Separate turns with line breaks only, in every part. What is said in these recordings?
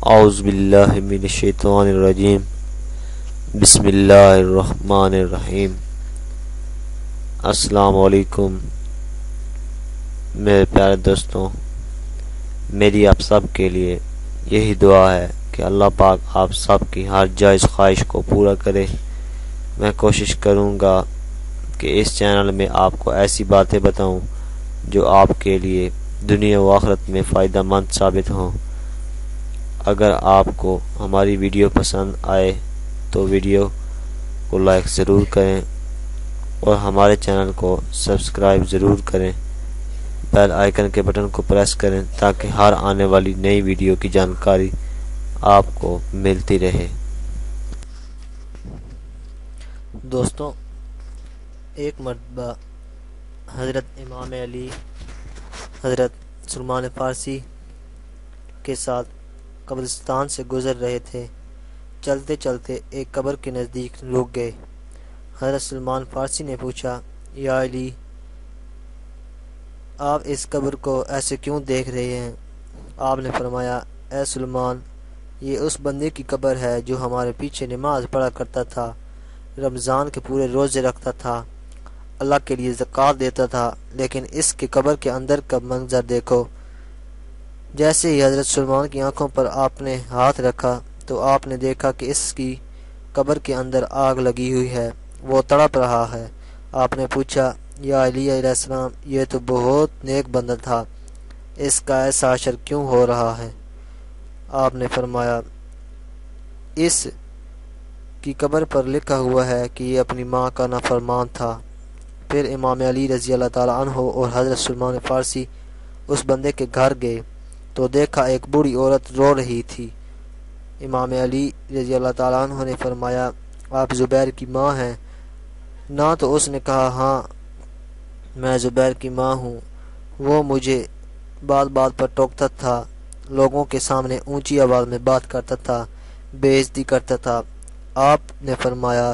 اعوذ باللہ من الشیطان الرجیم بسم اللہ الرحمن الرحیم۔ السلام علیکم میرے پیارے دوستوں، میری آپ سب کے لیے یہی دعا ہے کہ اللہ پاک آپ سب کی ہر جائز خواہش کو پورا کرے۔ میں کوشش کروں گا کہ اس چینل میں آپ کو ایسی باتیں بتاؤں جو آپ کے لیے دنیا و آخرت میں فائدہ مند ثابت ہوں۔ اگر آپ کو ہماری ویڈیو پسند آئے تو ویڈیو کو لائک ضرور کریں اور ہمارے چینل کو سبسکرائب ضرور کریں۔ بیل آئیکن کے بٹن کو پریس کریں تاکہ ہر آنے والی نئی ویڈیو کی جانکاری آپ کو ملتی رہے۔ دوستوں، ایک مرتبہ حضرت امام علی حضرت سلمان فارسی کے ساتھ قبرستان سے گزر رہے تھے۔ چلتے چلتے ایک قبر کے نزدیک رک گئے۔ حضرت سلمان فارسی نے پوچھا، یا علی، آپ اس قبر کو ایسے کیوں دیکھ رہے ہیں؟ آپ نے فرمایا، اے سلمان، یہ اس بندے کی قبر ہے جو ہمارے پیچھے نماز پڑھا کرتا تھا، رمضان کے پورے روزے رکھتا تھا، اللہ کے لیے زکوٰۃ دیتا تھا، لیکن اس کے قبر کے اندر کا منظر دیکھو۔ جیسے ہی حضرت سلمان کی آنکھوں پر آپ نے ہاتھ رکھا تو آپ نے دیکھا کہ اس کی قبر کے اندر آگ لگی ہوئی ہے، وہ تڑپ رہا ہے۔ آپ نے پوچھا، یا علی علیہ السلام، یہ تو بہت نیک بندہ تھا، اس کا ایسا حشر کیوں ہو رہا ہے؟ آپ نے فرمایا، اس کی قبر پر لکھا ہوا ہے کہ یہ اپنی ماں کا نافرمان تھا۔ پھر امام علی رضی اللہ تعالیٰ عنہ اور حضرت سلمان فارسی اس بندے کے گھر گئے تو دیکھا ایک بوڑھی عورت رو رہی تھی۔ امام علی رضی اللہ تعالیٰ عنہ نے فرمایا، آپ زبیر کی ماں ہیں؟ نہ تو اس نے کہا، ہاں میں زبیر کی ماں ہوں، وہ مجھے بات بات پر ٹوکتا تھا، لوگوں کے سامنے اونچی آواز میں بات کرتا تھا، بے عزتی کرتا تھا۔ آپ نے فرمایا،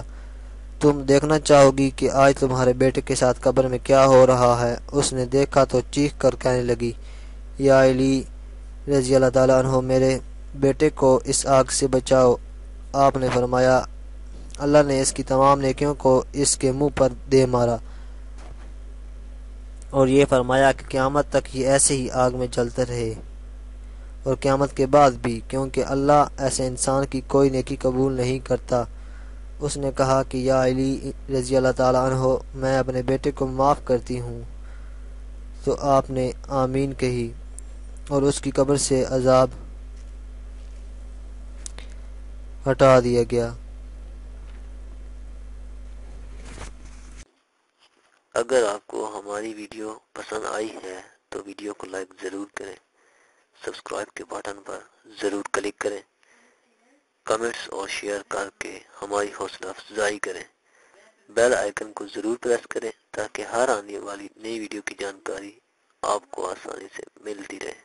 تم دیکھنا چاہو گی کہ آج تمہارے بیٹے کے ساتھ قبر میں کیا ہو رہا ہے؟ اس نے دیکھا تو چیخ کر کہنے لگی، یا علی رضی اللہ تعالیٰ عنہ، میرے بیٹے کو اس آگ سے بچاؤ۔ آپ نے فرمایا، اللہ نے اس کی تمام نیکیوں کو اس کے منہ پر دے مارا، اور یہ فرمایا کہ قیامت تک یہ ایسے ہی آگ میں جلتا رہے اور قیامت کے بعد بھی، کیونکہ اللہ ایسے انسان کی کوئی نیکی قبول نہیں کرتا۔ اس نے کہا کہ یا علی رضی اللہ تعالیٰ عنہ، میں اپنے بیٹے کو معاف کرتی ہوں۔ تو آپ نے آمین کہی اور اس کی قبر سے عذاب ہٹا دیا گیا۔
اگر آپ کو ہماری ویڈیو پسند آئی ہے تو ویڈیو کو لائک ضرور کریں، سبسکرائب کے بٹن پر ضرور کلک کریں، کمنٹس اور شیئر کر کے ہماری حوصلہ افزائی کریں، بیل آئیکن کو ضرور پریس کریں تاکہ ہر آنے والی نئی ویڈیو کی جانکاری آپ کو آسانی سے ملتی رہے۔